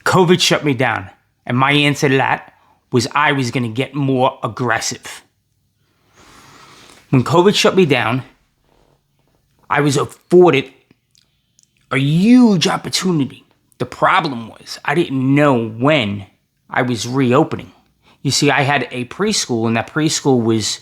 COVID shut me down. And my answer to that was I was going to get more aggressive. When COVID shut me down, I was afforded a huge opportunity. The problem was I didn't know when I was reopening. You see, I had a preschool, and that preschool was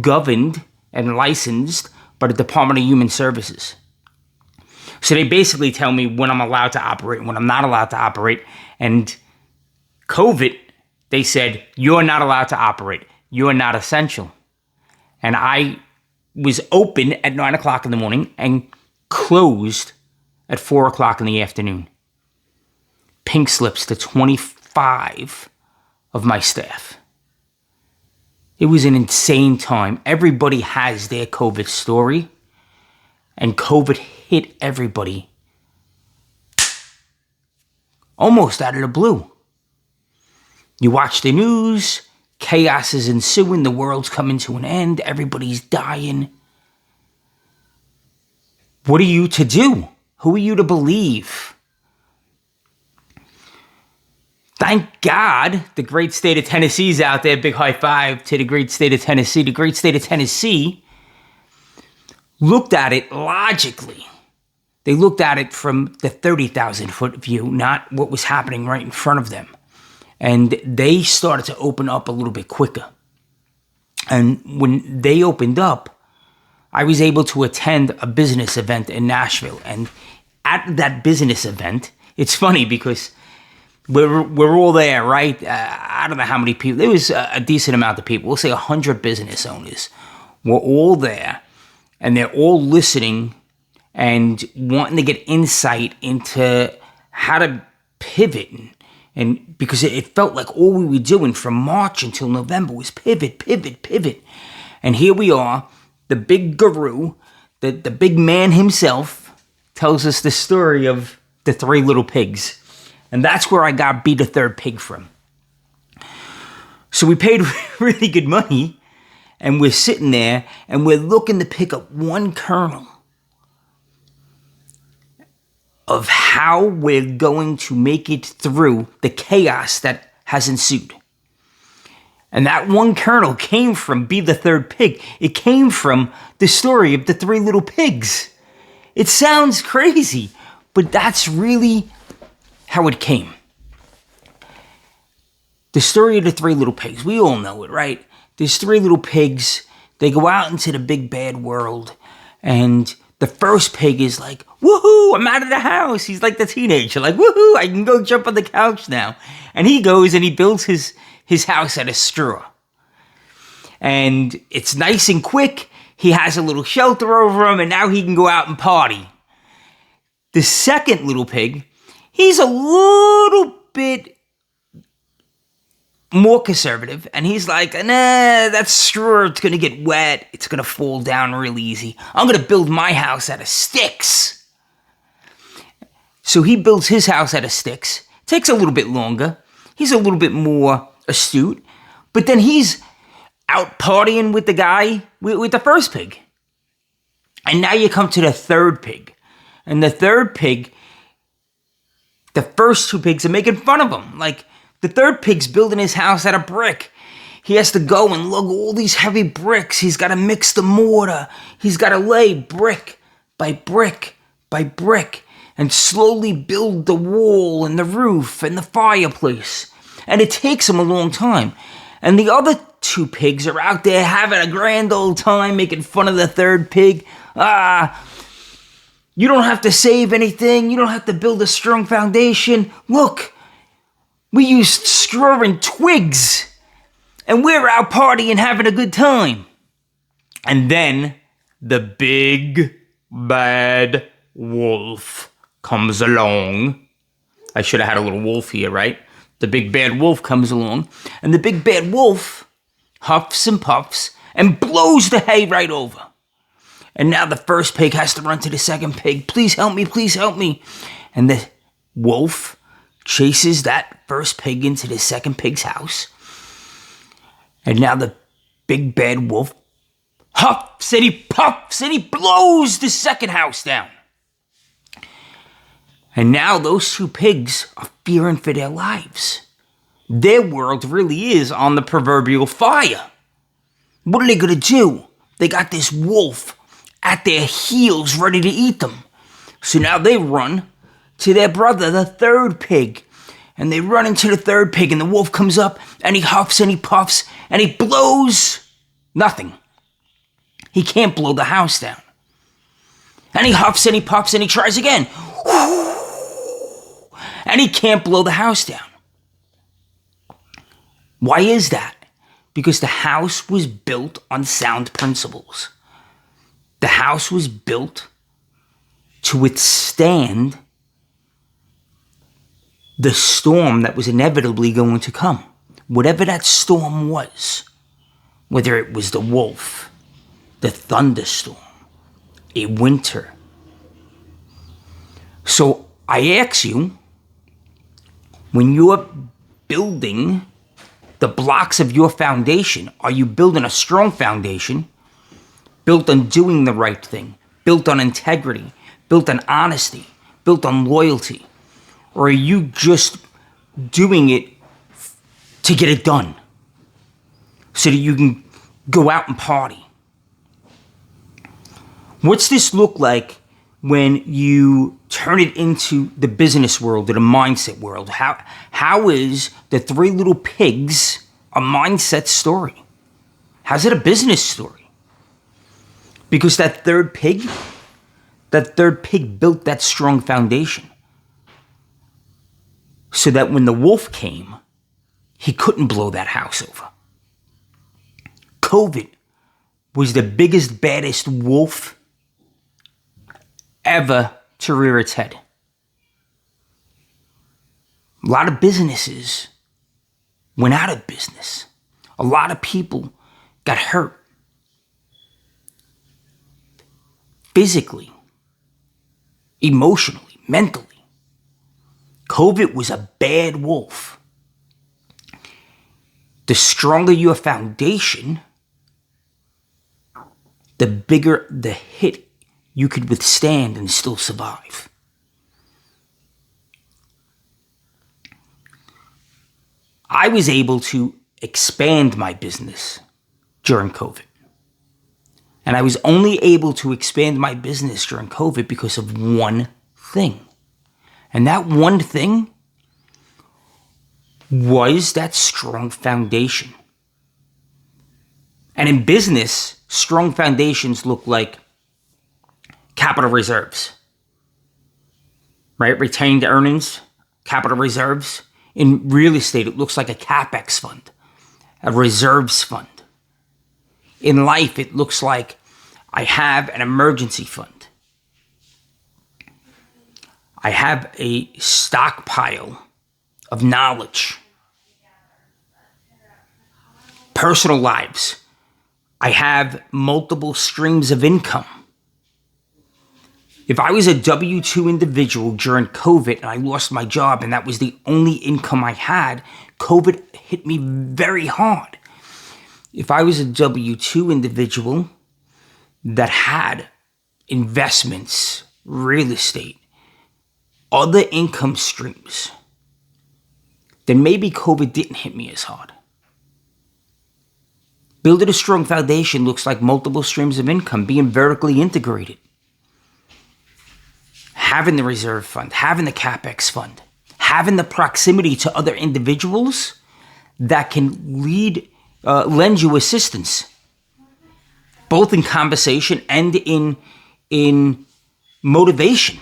governed and licensed by the Department of Human Services. So they basically tell me when I'm allowed to operate and when I'm not allowed to operate. And COVID, they said, you're not allowed to operate. You're not essential. And I was open at 9 o'clock in the morning and closed at 4 o'clock in the afternoon. Pink slips to 25 of my staff. It was an insane time. Everybody has their COVID story, and COVID hit everybody almost out of the blue. You watch the news, chaos is ensuing, the world's coming to an end, everybody's dying. What are you to do? Who are you to believe? Thank God the great state of Tennessee's out there. Big high five to the great state of Tennessee. The great state of Tennessee looked at it logically. They looked at it from the 30,000 foot view, not what was happening right in front of them. And they started to open up a little bit quicker. And when they opened up, I was able to attend a business event in Nashville. And at that business event, it's funny because we're all there, right? I don't know how many people. There was a decent amount of people. We'll say 100 business owners were all there. And they're all listening and wanting to get insight into how to pivot. And because it felt like all we were doing from March until November was pivot. And here we are, the big guru, the big man himself tells us the story of the three little pigs. And that's where I got Be the Third Pig from. So we paid really good money, and we're sitting there, and we're looking to pick up one kernel of how we're going to make it through the chaos that has ensued. And that one kernel came from Be the Third Pig. It came from the story of the three little pigs. It sounds crazy, but that's really how it came. The story of the three little pigs. We all know it, right? There's three little pigs. They go out into the big bad world, and the first pig is like, woohoo, I'm out of the house. He's like the teenager, like, woohoo, I can go jump on the couch now. And he goes and he builds his house out of straw. And it's nice and quick. He has a little shelter over him, and now he can go out and party. The second little pig, he's a little bit more conservative, and he's like, nah, that straw, it's gonna get wet, it's gonna fall down real easy. I'm gonna build my house out of sticks. So he builds his house out of sticks. Takes a little bit longer. He's a little bit more astute, but then he's out partying with the guy, with the first pig. And now you come to the third pig. And the third pig, the first two pigs are making fun of him. Like, the third pig's building his house out of brick. He has to go and lug all these heavy bricks. He's got to mix the mortar. He's got to lay brick by brick by brick and slowly build the wall and the roof and the fireplace. And it takes him a long time. And the other two pigs are out there having a grand old time making fun of the third pig. You don't have to save anything. You don't have to build a strong foundation. Look, we used straw and twigs, and we're out partying having a good time. And then the big bad wolf comes along. I should have had a little wolf here, right? The big bad wolf comes along, and the big bad wolf huffs and puffs and blows the hay right over. And now the first pig has to run to the second pig. Please help me, please help me. And the wolf chases that first pig into the second pig's house. And now the big bad wolf huffs and he puffs and he blows the second house down. And now those two pigs are fearing for their lives. Their world really is on the proverbial fire. What are they going to do? They got this wolf at their heels ready to eat them. So now they run to their brother, the third pig. And they run into the third pig, and the wolf comes up, and he huffs and he puffs, and he blows nothing. He can't blow the house down. And he huffs and he puffs and he tries again. And he can't blow the house down. Why is that? Because the house was built on sound principles. The house was built to withstand the storm that was inevitably going to come. Whatever that storm was, whether it was the wolf, the thunderstorm, a winter. So I ask you, when you're building the blocks of your foundation, are you building a strong foundation built on doing the right thing, built on integrity, built on honesty, built on loyalty? Or are you just doing it to get it done so that you can go out and party? What's this look like when you turn it into the business world or the mindset world? How is the Three Little Pigs a mindset story? How's it a business story? Because that third pig built that strong foundation. So that when the wolf came, he couldn't blow that house over. COVID was the biggest, baddest wolf ever to rear its head. A lot of businesses went out of business. A lot of people got hurt. Physically, emotionally, mentally. COVID was a bad wolf. The stronger your foundation, the bigger the hit you could withstand and still survive. I was able to expand my business during COVID. And I was only able to expand my business during COVID because of one thing. And that one thing was that strong foundation. And in business, strong foundations look like capital reserves, right? Retained earnings, capital reserves. In real estate, it looks like a CapEx fund, a reserves fund. In life, it looks like I have an emergency fund. I have a stockpile of knowledge. Personal lives. I have multiple streams of income. If I was a W-2 individual during COVID and I lost my job and that was the only income I had, COVID hit me very hard. If I was a W-2 individual that had investments, real estate, other income streams, then maybe COVID didn't hit me as hard. Building a strong foundation looks like multiple streams of income, being vertically integrated, having the reserve fund, having the CapEx fund, having the proximity to other individuals that can lend you assistance, both in conversation and in motivation.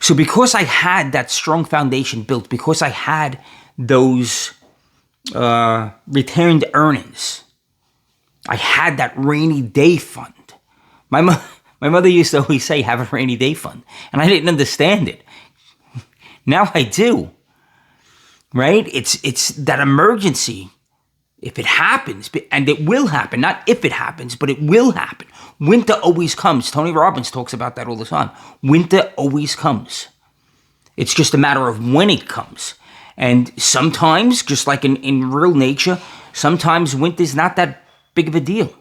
So because I had that strong foundation built, because I had those retained earnings, I had that rainy day fund. My mother used to always say, have a rainy day fund. And I didn't understand it. Now I do. Right? It's that emergency. If it happens, and it will happen, not if it happens, but it will happen. Winter always comes. Tony Robbins talks about that all the time. Winter always comes. It's just a matter of when it comes. And sometimes, just like in real nature, sometimes winter's not that big of a deal.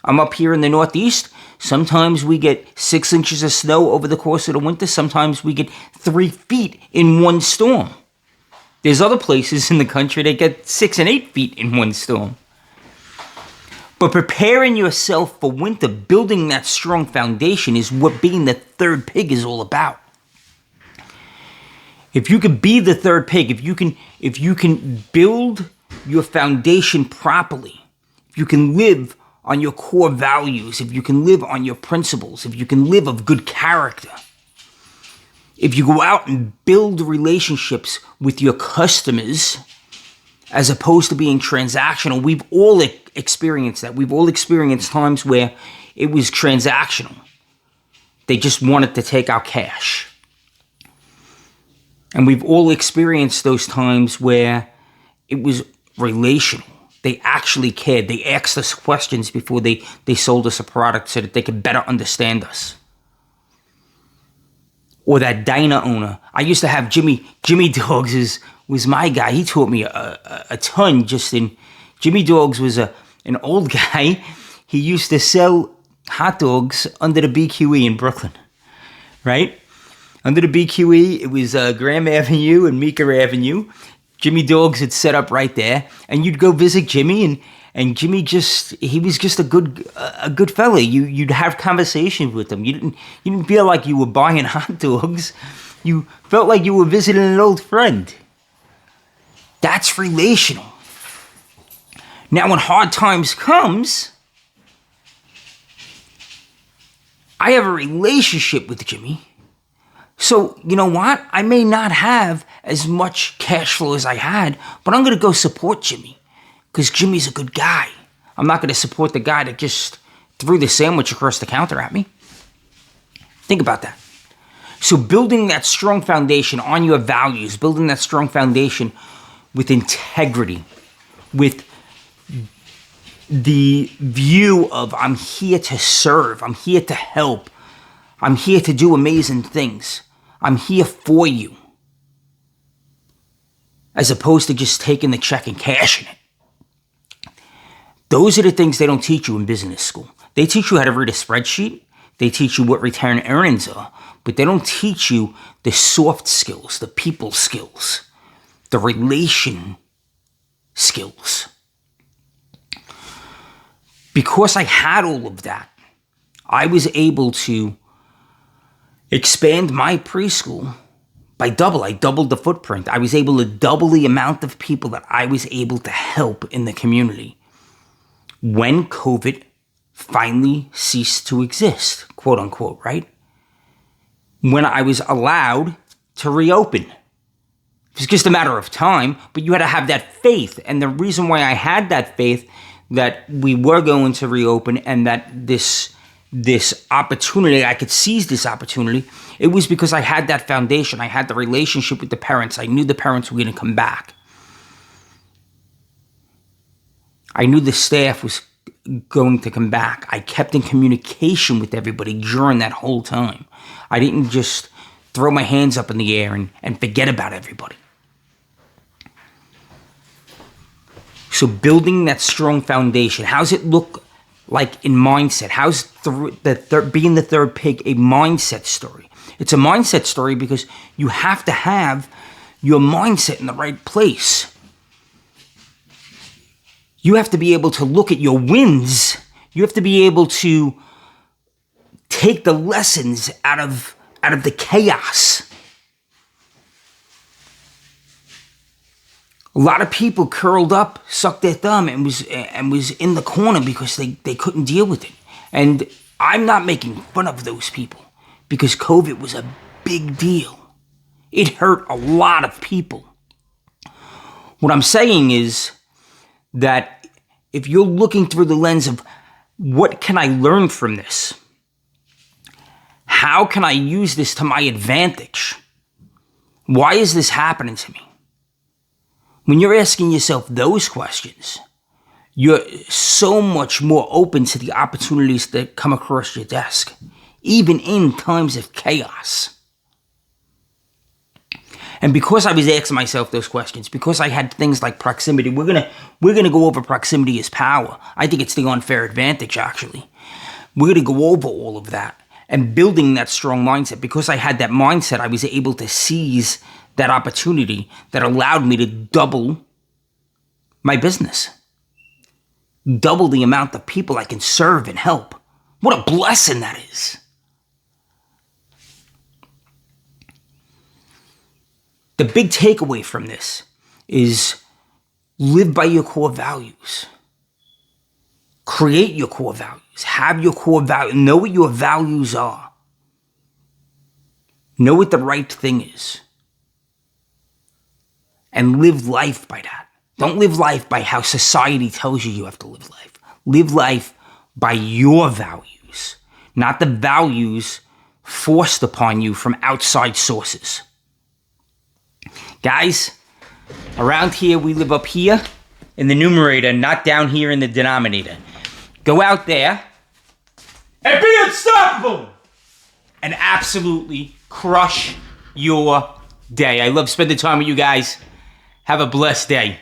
I'm up here in the Northeast. Sometimes we get 6 inches of snow over the course of the winter. Sometimes we get 3 feet in one storm. There's other places in the country that get 6 and 8 feet in one storm. But preparing yourself for winter, building that strong foundation is what being the third pig is all about. If you can be the third pig, if you can build your foundation properly, if you can live on your core values, if you can live on your principles, if you can live of good character, if you go out and build relationships with your customers as opposed to being transactional, we've all experienced that. We've all experienced times where it was transactional. They just wanted to take our cash. And we've all experienced those times where it was relational. They actually cared. They asked us questions before they sold us a product so that they could better understand us. Or that diner owner. I used to have Jimmy Dogs was my guy. He taught me a ton just in... Jimmy Dogs was an old guy. He used to sell hot dogs under the BQE in Brooklyn, right? Under the BQE, it was Graham Avenue and Meeker Avenue. Jimmy Dogs had set up right there, and you'd go visit Jimmy, and Jimmy he was just a good fella. You'd have conversations with him. You didn't feel like you were buying hot dogs. You felt like you were visiting an old friend. That's relational. Now, when hard times comes, I have a relationship with Jimmy. So, you know what? I may not have as much cash flow as I had, but I'm going to go support Jimmy because Jimmy's a good guy. I'm not going to support the guy that just threw the sandwich across the counter at me. Think about that. So building that strong foundation on your values, building that strong foundation with integrity, with the view of I'm here to serve, I'm here to help, I'm here to do amazing things. I'm here for you. As opposed to just taking the check and cashing it. Those are the things they don't teach you in business school. They teach you how to read a spreadsheet. They teach you what return earnings are. But they don't teach you the soft skills, the people skills, the relation skills. Because I had all of that, I was able to expand my preschool by double. I doubled the footprint. I was able to double the amount of people that I was able to help in the community when COVID finally ceased to exist, quote unquote, right? When I was allowed to reopen. It was just a matter of time, but you had to have that faith. And the reason why I had that faith that we were going to reopen and that this opportunity, I could seize this opportunity, it was because I had that foundation. I had the relationship with the parents. I knew the parents were going to come back. I knew the staff was going to come back. I kept in communication with everybody during that whole time. I didn't just throw my hands up in the air and forget about everybody. So building that strong foundation, how's it look like in mindset? How's being the third pig a mindset story? It's a mindset story because you have to have your mindset in the right place. You have to be able to look at your wins. You have to be able to take the lessons out of the chaos. A lot of people curled up, sucked their thumb, and was in the corner because they couldn't deal with it. And I'm not making fun of those people because COVID was a big deal. It hurt a lot of people. What I'm saying is that if you're looking through the lens of what can I learn from this? How can I use this to my advantage? Why is this happening to me? When you're asking yourself those questions, you're so much more open to the opportunities that come across your desk, even in times of chaos. And because I was asking myself those questions, because I had things like proximity, we're gonna go over proximity as power. I think it's the unfair advantage, actually. We're gonna go over all of that and building that strong mindset. Because I had that mindset, I was able to seize that opportunity that allowed me to double my business. Double the amount of people I can serve and help. What a blessing that is. The big takeaway from this is live by your core values. Create your core values. Have your core values. Know what your values are. Know what the right thing is. And live life by that. Don't live life by how society tells you have to live life. Live life by your values, not the values forced upon you from outside sources. Guys, around here, we live up here in the numerator, not down here in the denominator. Go out there and be unstoppable and absolutely crush your day. I love spending time with you guys. Have a blessed day.